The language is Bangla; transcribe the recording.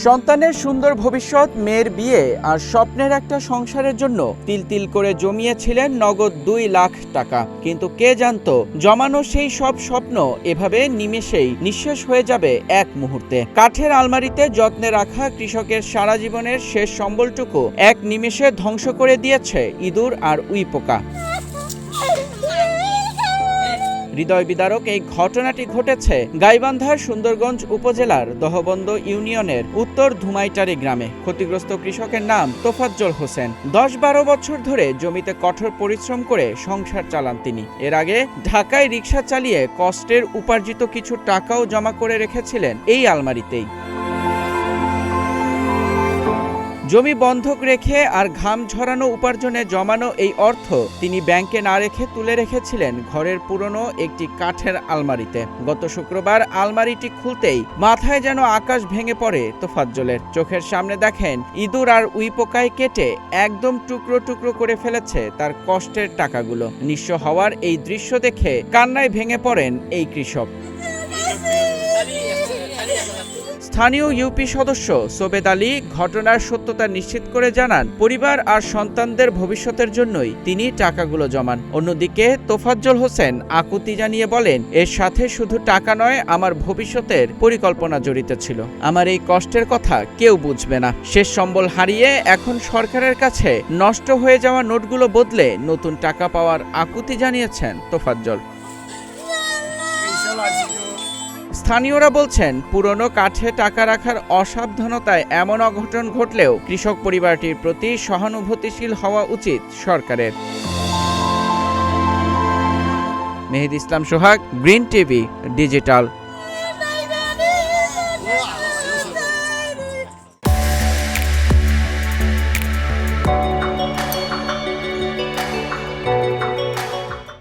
সন্তানের সুন্দর ভবিষ্যৎ, মেয়ের বিয়ে আর স্বপ্নের একটা সংসারের জন্য তিল তিল করে জমিয়েছিলেন নগদ 2 লাখ টাকা। কিন্তু কে জানতো জমানো সেই সব স্বপ্ন এভাবে নিমেষেই নিঃশেষ হয়ে যাবে এক মুহূর্তে। কাঠের আলমারিতে যত্নে রাখা কৃষকের সারা জীবনের শেষ সম্বলটুকু এক নিমেষে ধ্বংস করে দিয়েছে ইঁদুর আর উইপোকা। হৃদয় বিদারক এই ঘটনাটি ঘটেছে গাইবান্ধার সুন্দরগঞ্জ উপজেলার দহবন্দ ইউনিয়নের উত্তর ধুমাইটারি গ্রামে। ক্ষতিগ্রস্ত কৃষকের নাম তোফাজ্জল হোসেন। 10-12 বছর ধরে জমিতে কঠোর পরিশ্রম করে সংসার চালান তিনি। এর আগে ঢাকায় রিকশা চালিয়ে কষ্টের উপার্জিত কিছু টাকাও জমা করে রেখেছিলেন এই আলমারিতেই। জমি বন্ধক রেখে আর ঘাম ঝরানো উপার্জনে জমানো এই অর্থ তিনি ব্যাংকে না রেখে তুলে রেখেছিলেন ঘরের পুরনো একটি কাঠের আলমারিতে। গত শুক্রবার আলমারিটি খুলতেই মাথায় যেন আকাশ ভেঙে পড়ে তোফাজ্জলের। চোখের সামনে দেখেন ইঁদুর আর উইপোকায় কেটে একদম টুকরো টুকরো করে ফেলেছে তার কষ্টের টাকাগুলো। নিঃস্ব হওয়ার এই দৃশ্য দেখে কান্নায় ভেঙে পড়েন এই কৃষক। স্থানীয় ইউপি সদস্য সোবেদ আলী ঘটনার সত্যতা নিশ্চিত করে জানান, পরিবার আর সন্তানদের ভবিষ্যতের জন্যই তিনি টাকাগুলো জমান। অন্যদিকে তোফাজ্জল হোসেন আকুতি জানিয়ে বলেন, এর সাথে শুধু টাকা নয়, আমার ভবিষ্যতের পরিকল্পনা জড়িত ছিল। আমার এই কষ্টের কথা কেউ বুঝবে না। শেষ সম্বল হারিয়ে এখন সরকারের কাছে নষ্ট হয়ে যাওয়া নোটগুলো বদলে নতুন টাকা পাওয়ার আকুতি জানিয়েছেন তোফাজ্জল। স্থানীয়রা বলছেন, পুরনো কাঠে টাকা রাখার অসাবধানতায় এমন অঘটন ঘটলেও কৃষক পরিবারটির প্রতি সহানুভূতিশীল হওয়া উচিত সরকারের। মেহেদী ইসলাম সোহাগ, গ্রিন টিভি ডিজিটাল।